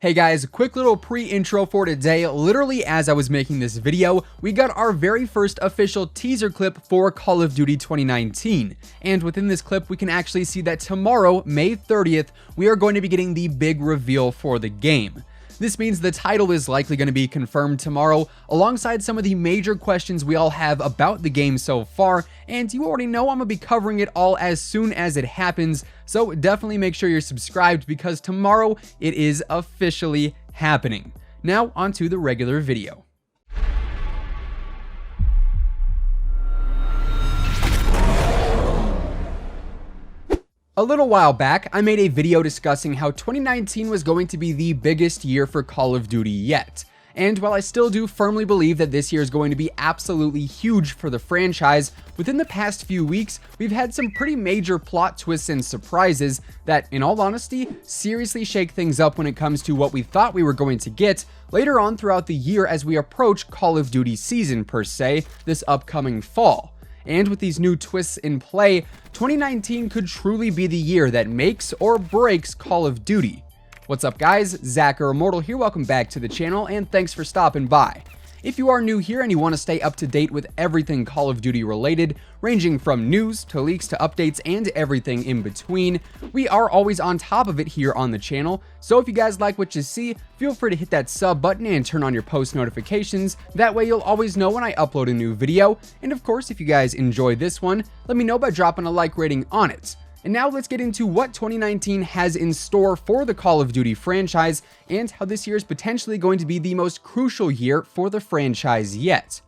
Hey guys, quick little pre-intro for today. Literally as I was making this video, we got our very first official teaser clip for Call of Duty 2019. And within this clip, we can actually see that tomorrow, May 30th, we are going to be getting the big reveal for the game. This means the title is likely going to be confirmed tomorrow, alongside some of the major questions we all have about the game so far, and you already know I'm going to be covering it all as soon as it happens, so definitely make sure you're subscribed because tomorrow it is officially happening. Now onto the regular video. A little while back, I made a video discussing how 2019 was going to be the biggest year for Call of Duty yet. And while I still do firmly believe that this year is going to be absolutely huge for the franchise, within the past few weeks, we've had some pretty major plot twists and surprises that, in all honesty, seriously shake things up when it comes to what we thought we were going to get later on throughout the year as we approach Call of Duty season per se, this upcoming fall. And with these new twists in play, 2019 could truly be the year that makes or breaks Call of Duty. What's up guys, Zach or Immortal here, welcome back to the channel and thanks for stopping by. If you are new here and you want to stay up to date with everything Call of Duty related, ranging from news to leaks to updates and everything in between, we are always on top of it here on the channel. So if you guys like what you see, feel free to hit that sub button and turn on your post notifications. That way you'll always know when I upload a new video. And of course, if you guys enjoy this one, let me know by dropping a like rating on it. And now let's get into what 2019 has in store for the Call of Duty franchise and how this year is potentially going to be the most crucial year for the franchise yet.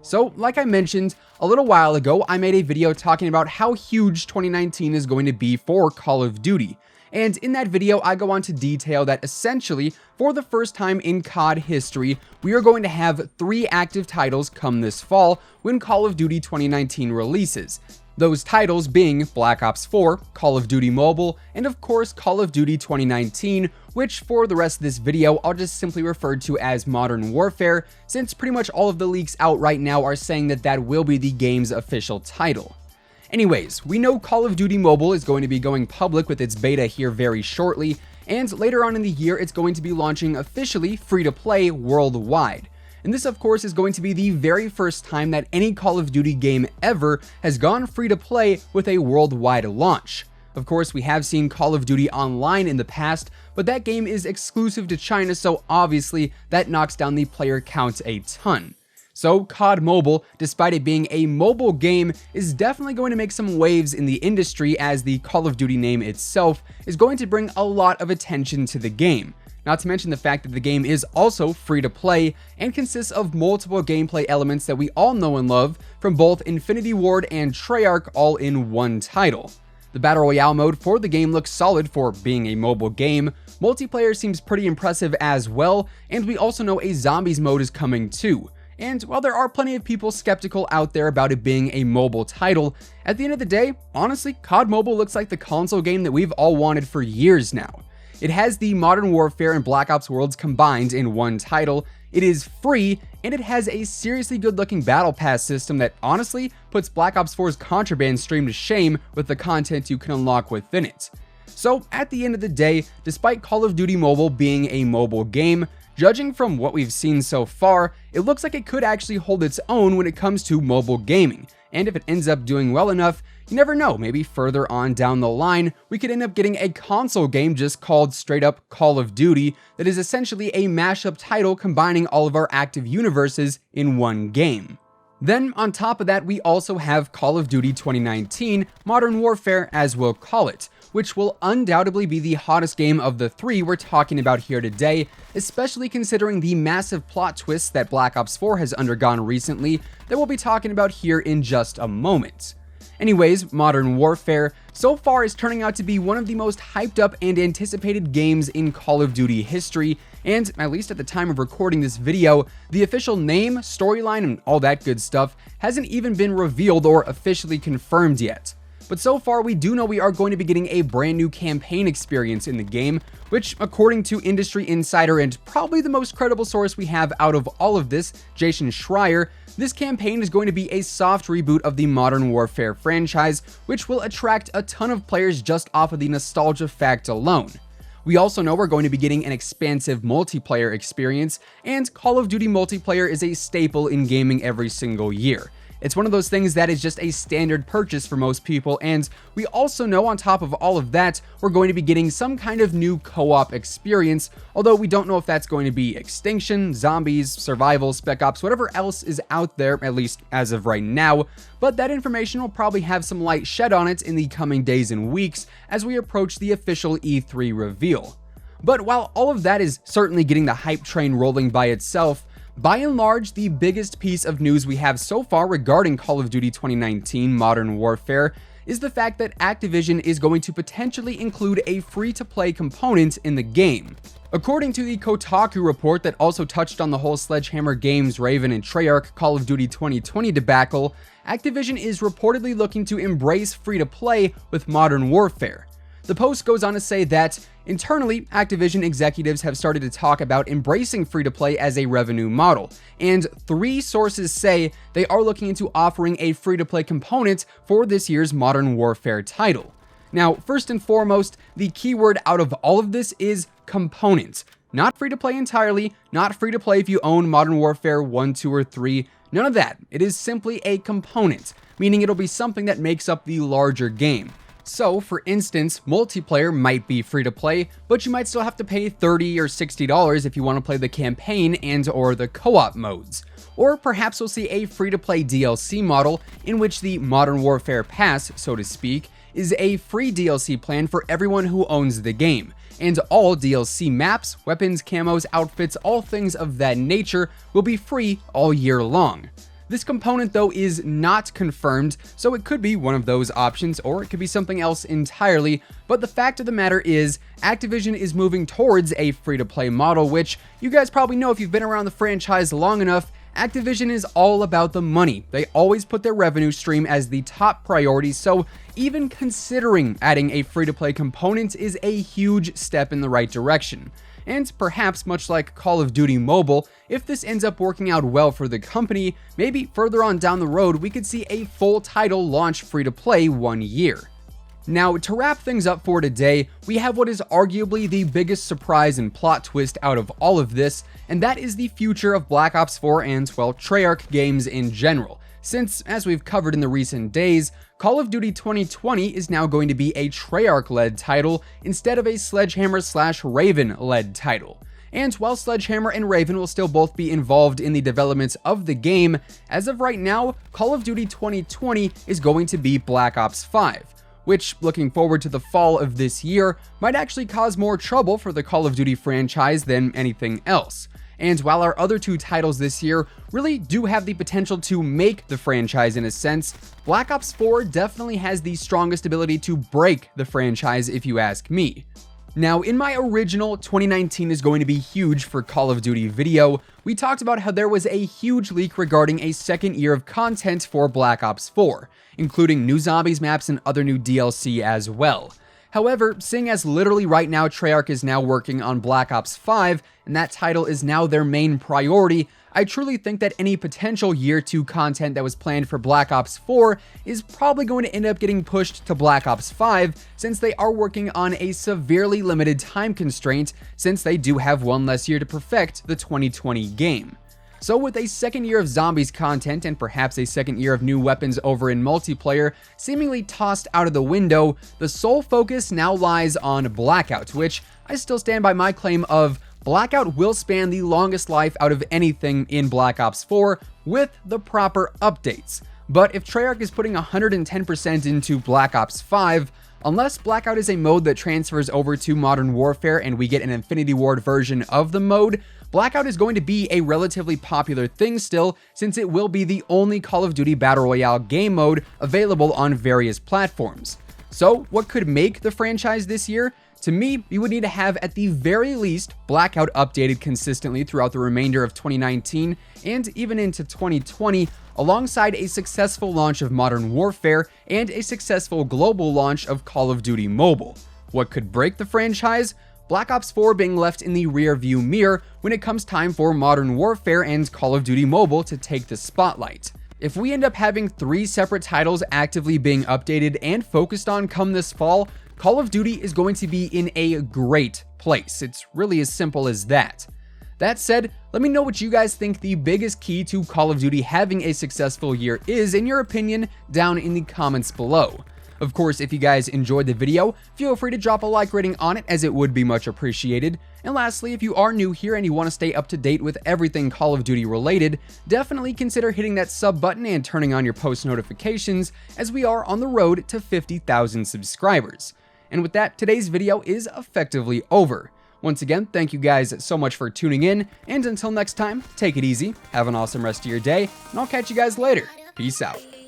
So, like I mentioned a little while ago, I made a video talking about how huge 2019 is going to be for Call of Duty. And in that video, I go on to detail that essentially, for the first time in COD history, we are going to have 3 active titles come this fall when Call of Duty 2019 releases. Those titles being Black Ops 4, Call of Duty Mobile, and of course Call of Duty 2019, which for the rest of this video I'll just simply refer to as Modern Warfare, since pretty much all of the leaks out right now are saying that that will be the game's official title. Anyways, we know Call of Duty Mobile is going to be going public with its beta here very shortly, and later on in the year it's going to be launching officially free-to-play worldwide. And this, of course, is going to be the very first time that any Call of Duty game ever has gone free to play with a worldwide launch. Of course, we have seen Call of Duty Online in the past, but that game is exclusive to China, so obviously that knocks down the player count a ton. So COD Mobile, despite it being a mobile game, is definitely going to make some waves in the industry as the Call of Duty name itself is going to bring a lot of attention to the game. Not to mention the fact that the game is also free to play and consists of multiple gameplay elements that we all know and love from both Infinity Ward and Treyarch all in one title. The Battle Royale mode for the game looks solid for being a mobile game, multiplayer seems pretty impressive as well, and we also know a Zombies mode is coming too. And while there are plenty of people skeptical out there about it being a mobile title, at the end of the day, honestly, COD Mobile looks like the console game that we've all wanted for years now. It has the Modern Warfare and Black Ops worlds combined in one title, it is free, and it has a seriously good looking battle pass system that honestly puts Black Ops 4's contraband stream to shame with the content you can unlock within it. So at the end of the day, despite Call of Duty Mobile being a mobile game, judging from what we've seen so far, it looks like it could actually hold its own when it comes to mobile gaming. And if it ends up doing well enough, you never know, maybe further on down the line, we could end up getting a console game just called straight up Call of Duty that is essentially a mashup title combining all of our active universes in one game. Then on top of that, we also have Call of Duty 2019, Modern Warfare as we'll call it, which will undoubtedly be the hottest game of the 3 we're talking about here today, especially considering the massive plot twists that Black Ops 4 has undergone recently that we'll be talking about here in just a moment. Anyways, Modern Warfare so far is turning out to be one of the most hyped up and anticipated games in Call of Duty history, and at least at the time of recording this video, the official name, storyline, and all that good stuff hasn't even been revealed or officially confirmed yet. But so far, we do know we are going to be getting a brand new campaign experience in the game, which, according to industry insider and probably the most credible source we have out of all of this, Jason Schreier, this campaign is going to be a soft reboot of the Modern Warfare franchise, which will attract a ton of players just off of the nostalgia fact alone. We also know we're going to be getting an expansive multiplayer experience, and Call of Duty multiplayer is a staple in gaming every single year. It's one of those things that is just a standard purchase for most people, and we also know on top of all of that, we're going to be getting some kind of new co-op experience, although we don't know if that's going to be Extinction, Zombies, Survival, Spec Ops, whatever else is out there, at least as of right now, but that information will probably have some light shed on it in the coming days and weeks as we approach the official E3 reveal. But while all of that is certainly getting the hype train rolling by itself, by and large, the biggest piece of news we have so far regarding Call of Duty 2019 Modern Warfare is the fact that Activision is going to potentially include a free-to-play component in the game. According to the Kotaku report that also touched on the whole Sledgehammer Games, Raven, and Treyarch Call of Duty 2020 debacle, Activision is reportedly looking to embrace free-to-play with Modern Warfare. The post goes on to say that internally, Activision executives have started to talk about embracing free-to-play as a revenue model, and 3 sources say they are looking into offering a free-to-play component for this year's Modern Warfare title. Now, first and foremost, the keyword out of all of this is component. Not free-to-play entirely, not free-to-play if you own Modern Warfare 1, 2, or 3, none of that. It is simply a component, meaning it'll be something that makes up the larger game. So, for instance, multiplayer might be free to play, but you might still have to pay $30 or $60 if you want to play the campaign and or the co-op modes. Or perhaps we'll see a free-to-play DLC model in which the Modern Warfare Pass, so to speak, is a free DLC plan for everyone who owns the game, and all DLC maps, weapons, camos, outfits, all things of that nature will be free all year long. This component, though, is not confirmed, so it could be one of those options, or it could be something else entirely, but the fact of the matter is, Activision is moving towards a free-to-play model, which you guys probably know if you've been around the franchise long enough. Activision is all about the money. They always put their revenue stream as the top priority, so even considering adding a free-to-play component is a huge step in the right direction. And perhaps much like Call of Duty Mobile, if this ends up working out well for the company, maybe further on down the road we could see a full title launch free-to-play one year. Now, to wrap things up for today, we have what is arguably the biggest surprise and plot twist out of all of this, and that is the future of Black Ops 4 and, well, Treyarch games in general. Since, as we've covered in the recent days, Call of Duty 2020 is now going to be a Treyarch-led title instead of a Sledgehammer/Raven-led title. And while Sledgehammer and Raven will still both be involved in the development of the game, as of right now, Call of Duty 2020 is going to be Black Ops 5, which, looking forward to the fall of this year, might actually cause more trouble for the Call of Duty franchise than anything else. And while our other 2 titles this year really do have the potential to make the franchise in a sense, Black Ops 4 definitely has the strongest ability to break the franchise if you ask me. Now, in my original 2019 is going to be huge for Call of Duty video, we talked about how there was a huge leak regarding a second year of content for Black Ops 4, including new zombies maps and other new DLC as well. However, seeing as literally right now Treyarch is now working on Black Ops 5, and that title is now their main priority, I truly think that any potential Year 2 content that was planned for Black Ops 4 is probably going to end up getting pushed to Black Ops 5, since they are working on a severely limited time constraint, since they do have one less year to perfect the 2020 game. So with a second year of zombies content and perhaps a second year of new weapons over in multiplayer seemingly tossed out of the window, the sole focus now lies on Blackout, which I still stand by my claim of Blackout will span the longest life out of anything in Black Ops 4 with the proper updates. But if Treyarch is putting 110% into Black Ops 5, unless Blackout is a mode that transfers over to Modern Warfare and we get an Infinity Ward version of the mode, Blackout is going to be a relatively popular thing still, since it will be the only Call of Duty Battle Royale game mode available on various platforms. So, what could make the franchise this year? To me, we would need to have at the very least Blackout updated consistently throughout the remainder of 2019 and even into 2020, alongside a successful launch of Modern Warfare and a successful global launch of Call of Duty Mobile. What could break the franchise? Black Ops 4 being left in the rear-view mirror when it comes time for Modern Warfare and Call of Duty Mobile to take the spotlight. If we end up having 3 separate titles actively being updated and focused on come this fall, Call of Duty is going to be in a great place. It's really as simple as that. That said, let me know what you guys think the biggest key to Call of Duty having a successful year is, in your opinion, down in the comments below. Of course, if you guys enjoyed the video, feel free to drop a like rating on it, as it would be much appreciated. And lastly, if you are new here and you want to stay up to date with everything Call of Duty related, definitely consider hitting that sub button and turning on your post notifications, as we are on the road to 50,000 subscribers. And with that, today's video is effectively over. Once again, thank you guys so much for tuning in, and until next time, take it easy, have an awesome rest of your day, and I'll catch you guys later. Peace out.